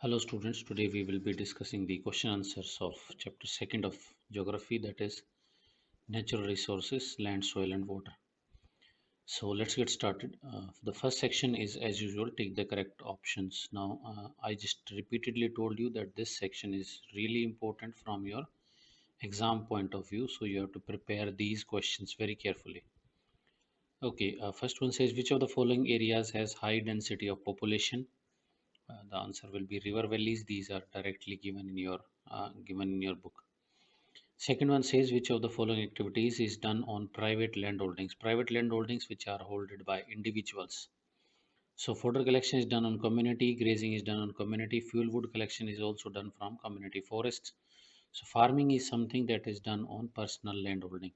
Hello students, today we will be discussing the question answers of chapter 2nd of geography, that is natural resources, land, soil and water. So let's get started. The first section is, as usual, take the correct options. Now I just repeatedly told you that this section is really important from your exam point of view, so you have to prepare these questions very carefully. Okay, first one says, which of the following areas has high density of population? The answer will be river valleys. These are directly given in your book. Second one says, which of the following activities is done on private landholdings? Private landholdings which are holded by individuals. So fodder collection is done on community, grazing is done on community, fuel wood collection is also done from community forests. So farming is something that is done on personal landholding.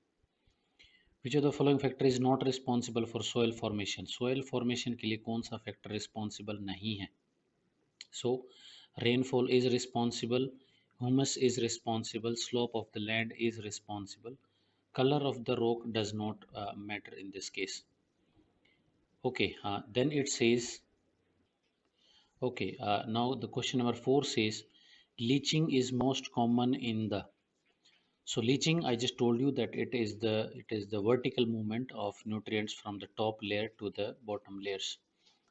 Which of the following factor is not responsible for soil formation? Soil formation के लिए कौन सा factor responsible नहीं है? So rainfall is responsible, humus is responsible, slope of the land is responsible. Color of the rock does not matter in this case. Okay, then it says, okay, now the question number 4 says, leaching is most common in the. So leaching, I just told you that it is the vertical movement of nutrients from the top layer to the bottom layers.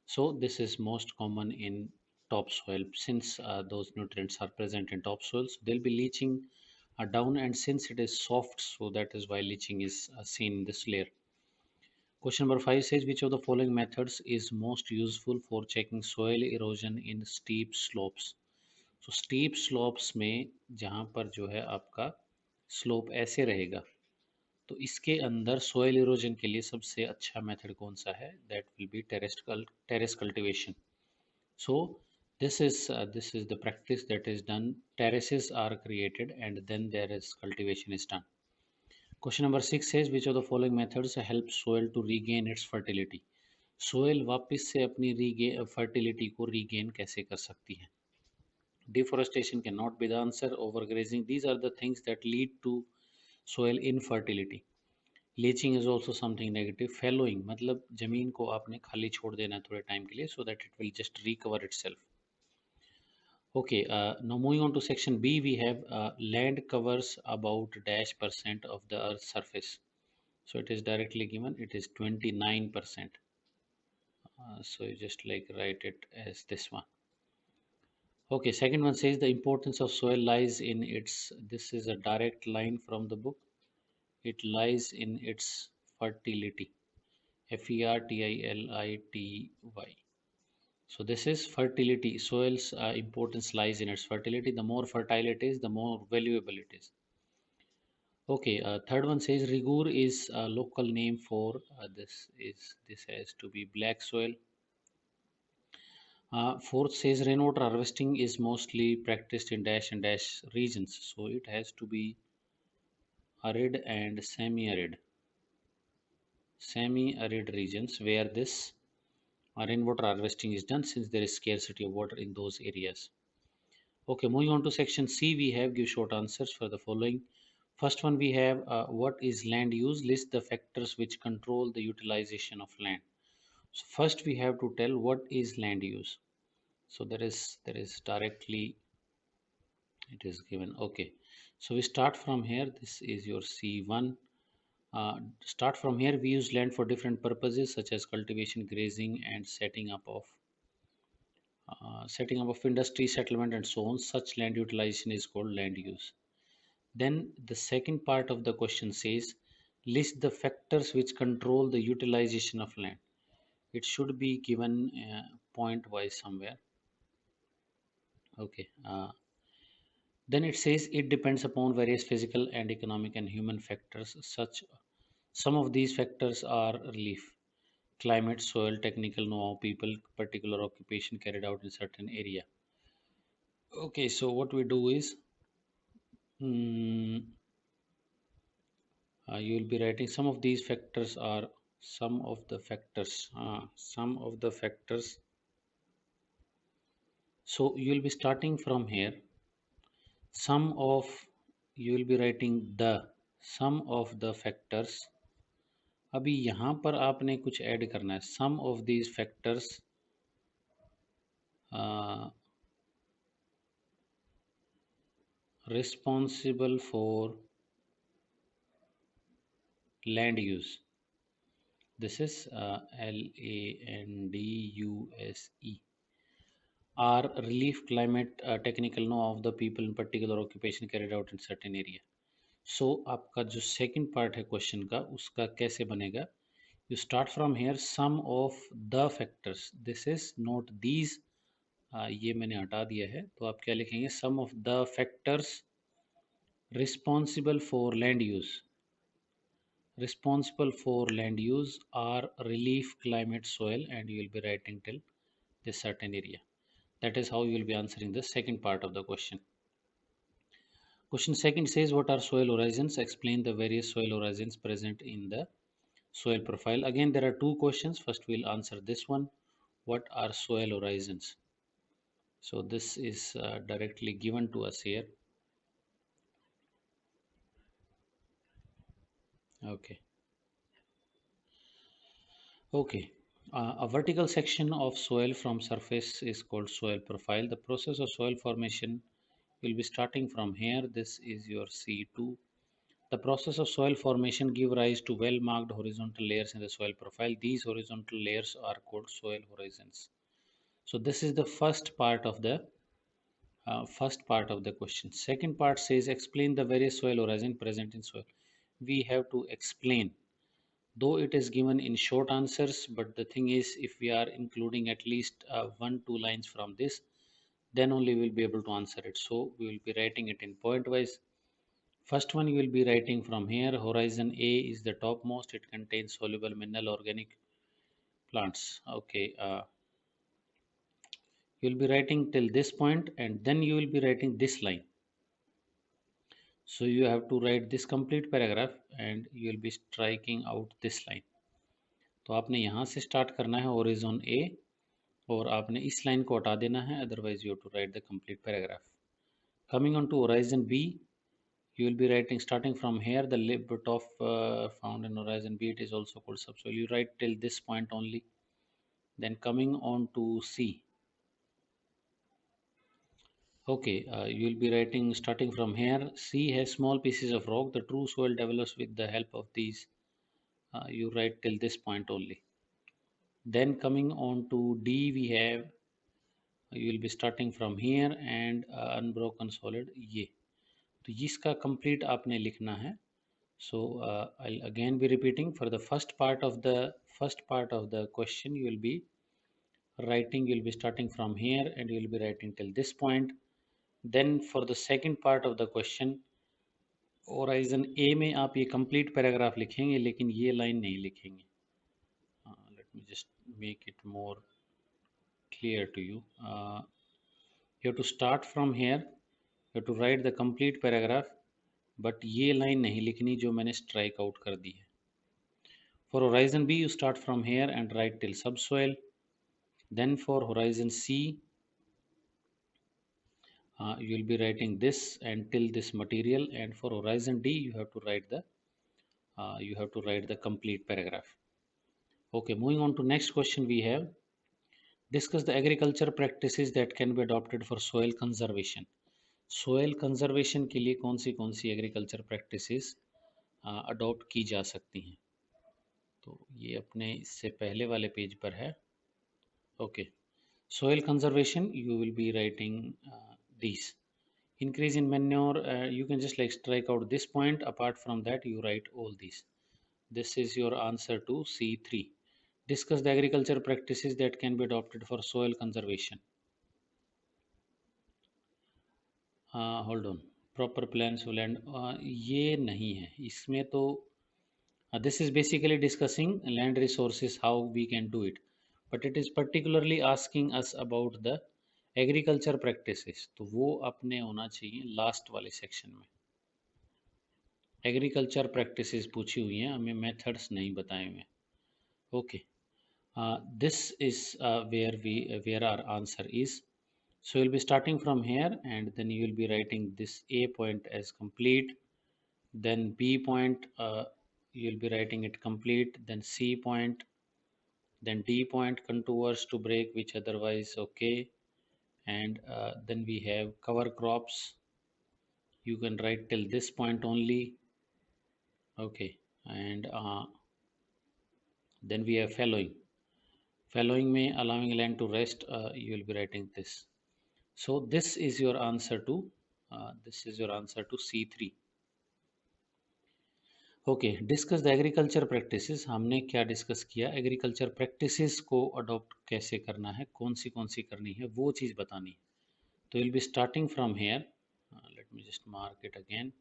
So this is most common in topsoil since those nutrients are present in topsoil. So they'll be leaching down, and since it is soft, so that is why leaching is seen in this layer. Question number 5 says, which of the following methods is most useful for checking soil erosion in steep slopes? So steep slopes में जहाँ पर जो है आपका slope ऐसे रहेगा, तो इसके अंदर सोयल इरोजन के लिए सबसे अच्छा मेथड कौन सा है? That will be terrace cultivation. So this is the practice that is done. Terraces are created and then there is cultivation is done. Question number 6 says, which of the following methods help soil to regain its fertility? Soil वापस से अपनी fertility को regain कैसे कर सकती है? Deforestation cannot be the answer. Overgrazing, these are the things that lead to soil infertility. Leaching is also something negative. Fallowing मतलब जमीन को आपने खाली छोड़ देना है थोड़े टाइम के लिए, so that it will just recover itself. Okay, now moving on to section B, we have land covers about dash percent of the Earth's surface. So it is directly given, it is 29%. So you just like write it as this one. Okay, second one says the importance of soil lies in its, this is a direct line from the book, it lies in its fertility. Fertility. So this is fertility. Soil's importance lies in its fertility. The more fertile it is, the more valuable it is. Okay, third one says rigour is a local name for this has to be black soil. Fourth says rainwater harvesting is mostly practiced in dash and dash regions, so it has to be arid and semi-arid regions where this rainwater harvesting is done, since there is scarcity of water in those areas. Okay, moving on to section C, we have give short answers for the following. First one, we have what is land use? List the factors which control the utilization of land. So first we have to tell what is land use. So there is directly it is given. Okay, so we start from here. This is your C1. Start from here. We use land for different purposes such as cultivation, grazing, and setting up of industry, settlement, and so on. Such land utilization is called land use. Then the second part of the question says, list the factors which control the utilization of land. It should be given point wise somewhere. Okay. Then it says it depends upon various physical and economic and human factors. Some of these factors are relief, climate, soil, technical know-how, people, particular occupation carried out in certain area. Okay, so what we do is, mm, you will be writing some of the factors. So you will be starting from here. Some of, you will be writing the sum of the factors. अभी यहाँ पर आपने कुछ add करना है. Some of these factors responsible for land use. This is LANDUSE. Are relief climate technical know of the people in particular occupation carried out in certain area. So आपका जो second part है question का उसका कैसे बनेगा? You start from here some of the factors. This is not these. ये मैंने हटा दिया है तो आप क्या लिखेंगे? Some of the factors responsible for land use. Responsible for land use are relief climate soil, and you will be writing till this certain area. That is how you will be answering the second part of the question. Question second says, what are soil horizons? Explain the various soil horizons present in the soil profile. Again, there are two questions. First, we'll answer this one. What are soil horizons? So this is directly given to us here. Okay. Okay. A vertical section of soil from surface is called soil profile. The process of soil formation will be starting from here. This is your C2. The process of soil formation give rise to well-marked horizontal layers in the soil profile. These horizontal layers are called soil horizons. So this is the first part of the question. Second part says explain the various soil horizon present in soil. We have to explain, though it is given in short answers, but the thing is if we are including at least 1-2 lines from this, then only we'll be able to answer it. So we will be writing it in point wise. First one you will be writing from here. Horizon A is the topmost. It contains soluble mineral organic plants. Okay, you will be writing till this point, and then you will be writing this line. So you have to write this complete paragraph and you will be striking out this line. तो आपने यहाँ से start करना है horizon A और आपने इस line को हटा देना है, otherwise you have to write the complete paragraph. Coming on to horizon B, you will be writing starting from here. The limit of found in horizon B, it is also called subsoil. You write till this point only. Then coming on to C. Okay, you will be writing starting from here. C has small pieces of rock. The true soil develops with the help of these. You write till this point only. Then coming on to D, we have you will be starting from here and unbroken solid ये. तो इसका complete आपने लिखना है. So I'll again be repeating. For the first part of the question, you will be writing. You will be starting from here and you will be writing till this point. Then for the second part of the question, horizon A में आप ये complete paragraph लिखेंगे लेकिन ये line नहीं लिखेंगे. Let me just make it more clear to you. You have to start from here. You have to write the complete paragraph, but ये line नहीं लिखनी जो मैंने strike out कर दी है. For horizon B, you start from here and write till subsoil. Then for horizon C, you will be writing this and till this material. And for horizon D, you have to write the complete paragraph. Okay, moving on to next question we have. Discuss the agriculture practices that can be adopted for soil conservation. Soil conservation के लिए कौन सी agriculture practices adopt की जा सकती हैं. तो ये अपने इससे पहले वाले पेज पर है. Okay. Soil conservation, you will be writing these. Increase in manure, you can just like strike out this point. Apart from that, you write all these. This is your answer to C3. Discuss the agriculture practices that can be adopted for soil conservation. Hold on. Proper plans of land. ये नहीं है. इसमें तो this is basically discussing land resources, how we can do it. But it is particularly asking us about the agriculture practices. तो वो अपने होना चाहिए लास्ट वाले सेक्शन में. एग्रीकल्चर प्रैक्टिसेस पूछी हुई हैं, हमें मेथड्स नहीं बताए हुए. Okay, this is where our answer is. So you'll be starting from here and then you will be writing this A point as complete, then B point you'll be writing it complete, then C point, then D point contours to break which otherwise okay, and then we have cover crops. you can write till this point only. Okay, and then we have following may allowing land to rest, you will be writing this. So this is your answer to C3. Okay, discuss the agriculture practices. हमने क्या discuss किया, agriculture practices को adopt कैसे करना है, कौन सी करनी है, वो चीज़ बतानी है। तो will be starting from here, let me just mark it again.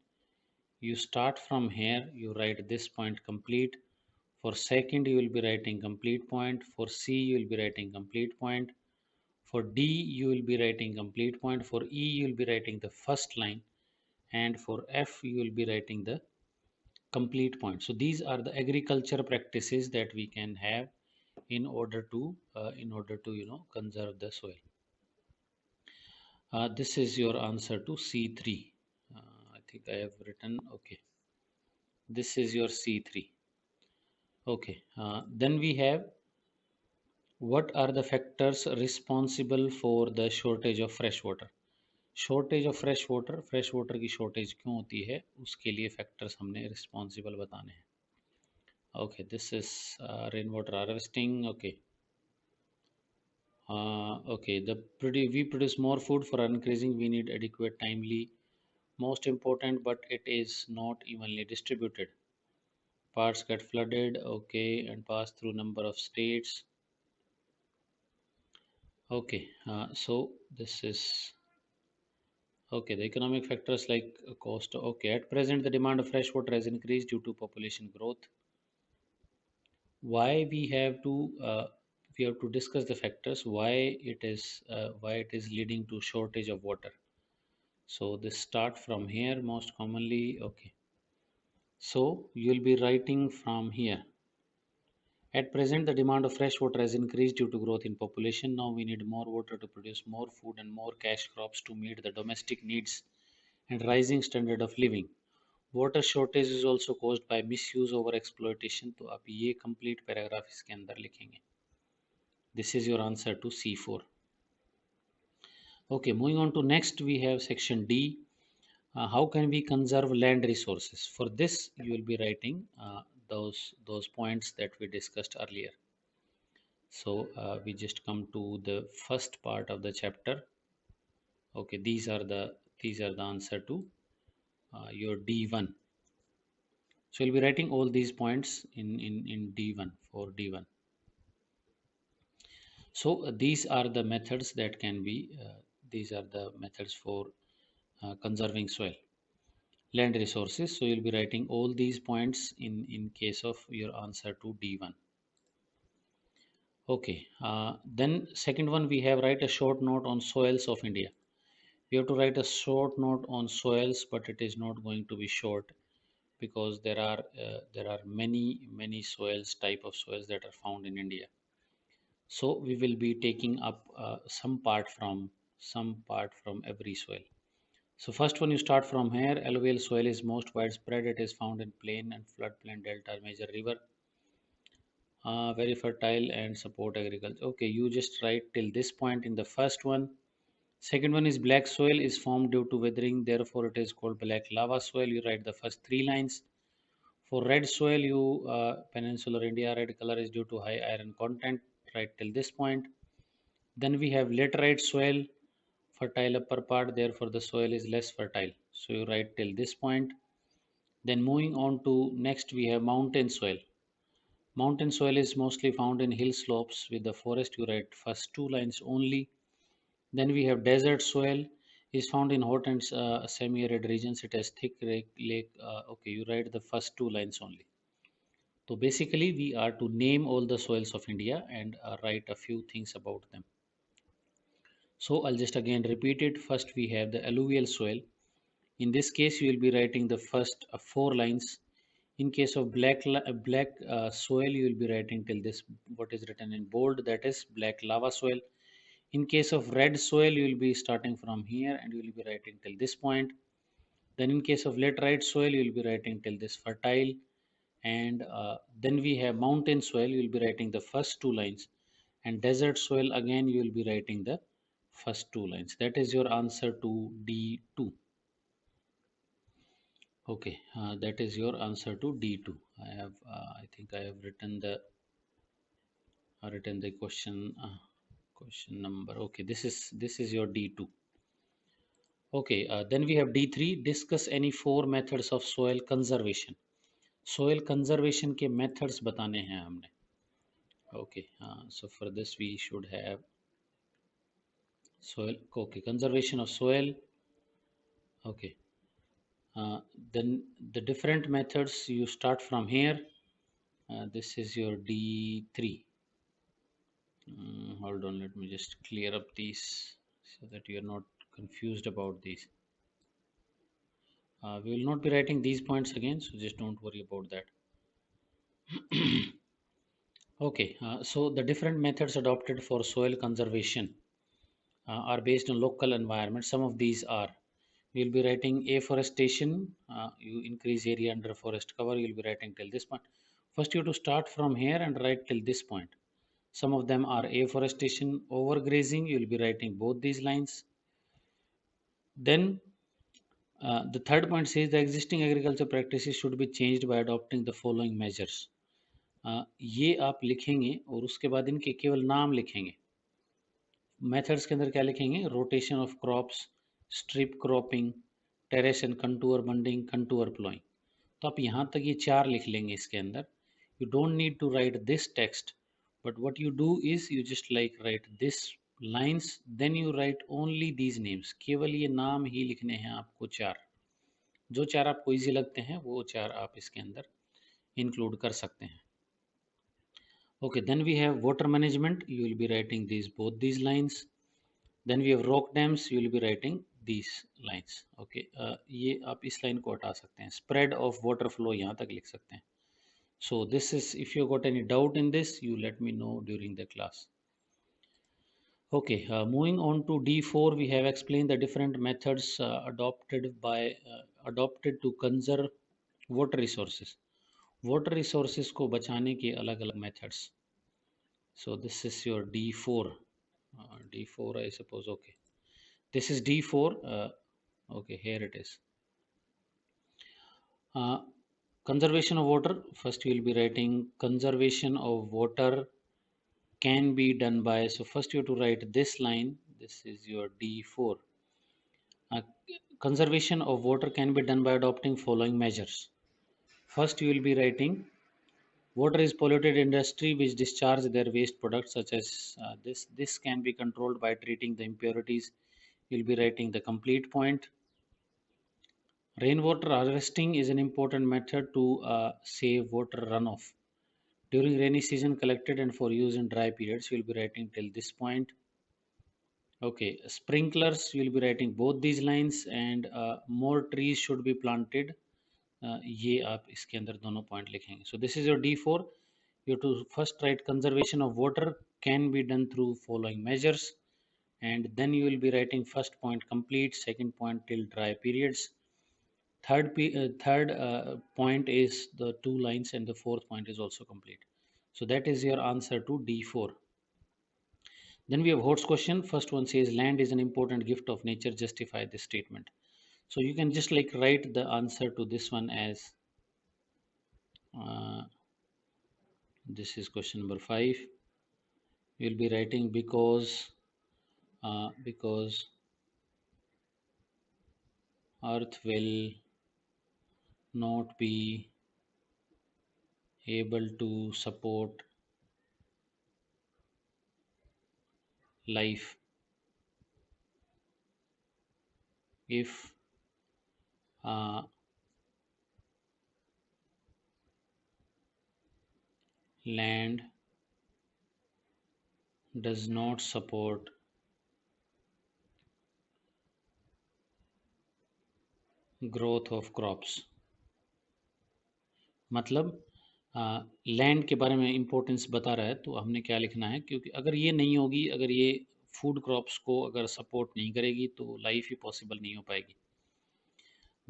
You start from here, you write this point complete. For second you will be writing complete point. For C you will be writing complete point. For D you will be writing complete point. For E you will be writing the first line, and for F you will be writing the complete point. So these are the agriculture practices that we can have in order to conserve the soil. This is your answer to C3. I think I have written, okay, this is your C3. Okay, then we have, what are the factors responsible for the shortage of fresh water? Shortage of fresh water की shortage क्यों होती है, उसके लिए factors हमने responsible बताने हैं. Okay, this is rainwater harvesting. Okay, okay, we produce more food. For increasing we need adequate, timely, most important, but it is not evenly distributed. Parts get flooded, okay, and pass through number of states. Okay, so this is, okay, the economic factors like cost. Okay, at present the demand of fresh water has increased due to population growth. Why we have to discuss the factors why it is leading to shortage of water. So this start from here most commonly. Okay, so you will be writing from here. At present the demand of fresh water has increased due to growth in population. Now we need more water to produce more food and more cash crops to meet the domestic needs and rising standard of living. Water shortage is also caused by misuse over exploitation. तो आप ये complete paragraph इसके अंदर लिखेंगे. This is your answer to C4. Okay, moving on to next, we have section D. How can we conserve land resources? For this you will be writing those points that we discussed earlier. So we just come to the first part of the chapter. Okay, these are the answer to your D1. So you'll be writing all these points in D1 for D1. So these are the methods that can be, these are the methods for conserving soil, land resources. So you'll be writing all these points in case of your answer to D1. Okay, then second one we have, write a short note on soils of India. We have to write a short note on soils, but it is not going to be short because there are many soils, type of soils that are found in India. So we will be taking up some part from every soil. So first one, you start from here. Alluvial soil is most widespread. It is found in plain and floodplain delta, major river. Very fertile and support agriculture. Okay, you just write till this point in the first one. Second one is black soil is formed due to weathering, therefore it is called black lava soil. You write the first three lines. For red soil, you peninsular India, red color is due to high iron content. Write till this point. Then we have laterite soil, fertile upper part, therefore the soil is less fertile. So you write till this point. Then moving on to next, we have mountain soil. Mountain soil is mostly found in hill slopes with the forest. You write first two lines only. Then we have desert soil is found in hot and semi-arid regions. It has thick lake. Okay, you write the first two lines only. So basically we are to name all the soils of India and write a few things about them. So I'll just again repeat it. First we have the alluvial soil. In this case you will be writing the first four lines. In case of black soil, you will be writing till this, what is written in bold, that is black lava soil. In case of red soil, you will be starting from here and you will be writing till this point. Then in case of laterite soil, you will be writing till this fertile. And then we have mountain soil, you will be writing the first two lines. And desert soil, again you will be writing the first two lines. That is your answer to D2. Okay, that is your answer to D2. I think I have written the question number. Okay, this is your D2. Okay, then we have D3. Discuss any four methods of soil conservation. Soil conservation के methods बताने हैं हमने. Okay, so for this we should have soil. Okay, conservation of soil. Okay, then the different methods you start from here. This is your D3. Hold on, let me just clear up these so that you are not confused about these. We will not be writing these points again, so just don't worry about that. Okay, so the different methods adopted for soil conservation are based on local environment. Some of these are, we'll be writing afforestation, you increase area under forest cover, you'll be writing till this point. First you have to start from here and write till this point. Some of them are afforestation, overgrazing, you'll be writing both these lines. Then the third point says the existing agriculture practices should be changed by adopting the following measures. ये आप लिखेंगे और उसके बाद इनके केवल नाम लिखेंगे. मेथड्स के अंदर क्या लिखेंगे? Rotation of crops, strip cropping, terrace and contour bunding, contour ploughing. तो आप यहाँ तक ये चार लिख लेंगे इसके अंदर. You don't need to write this text, but what you do is you just like write this lines, then you write only these names. केवल ये नाम ही लिखने हैं आपको चार. जो चार आपको ईजी लगते हैं वो चार आप इसके अंदर इंक्लूड कर सकते हैं. Okay, then we have water management. You will be writing both these lines. Then we have rock dams. You will be writing these lines. Okay, ये आप इस line को हटा सकते हैं. Spread of water flow यहाँ तक लिख सकते हैं. So this is, if you got any doubt in this, you let me know during the class. Okay, moving on to D4, we have explained the different methods adopted to conserve water resources. Water resources को बचाने के अलग अलग methods. So this is your D4. D4 I suppose. Okay, this is D4. Okay, here it is. Conservation of water. First you will be writing conservation of water can be done by, so first you have to write this line. This is your D4. Conservation of water can be done by adopting following measures. First you will be writing water is polluted industry which discharge their waste products such as this can be controlled by treating the impurities. You'll be writing the complete point. Rainwater harvesting is an important method to save water runoff. During rainy season collected and for use in dry periods, you'll be writing till this point. Okay, sprinklers, you'll be writing both these lines, and more trees should be planted. ये आप इसके अंदर दोनों point लिखेंगे. So this is your D4. You have to first write conservation of water can be done through following measures, and then you will be writing first point complete, second point till dry periods, third point is the two lines, and the fourth point is also complete. So that is your answer to D4. Then we have Hort's question. First one says land is an important gift of nature. Justify this statement. So you can just like write the answer to this one as this is question number 5. You will be writing because earth will not be able to support life if land does not support growth of crops. मतलब land के बारे में importance बता रहा है, तो हमने क्या लिखना है, क्योंकि अगर ये नहीं होगी, अगर ये फूड क्रॉप्स को अगर सपोर्ट नहीं करेगी तो लाइफ ही पॉसिबल नहीं हो पाएगी.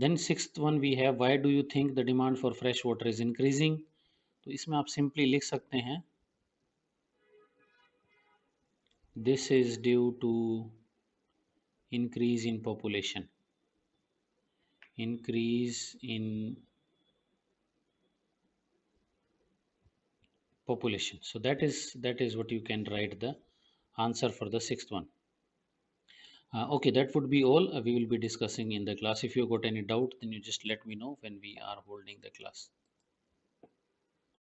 Then sixth one we have why do you think the demand for fresh water is increasing. तो इसमें आप सिंपली लिख सकते हैं this is due to increase in population. Increase in population. So that is what you can write the answer for the sixth one. Okay, that would be all we will be discussing in the class. If you got any doubt, then you just let me know when we are holding the class.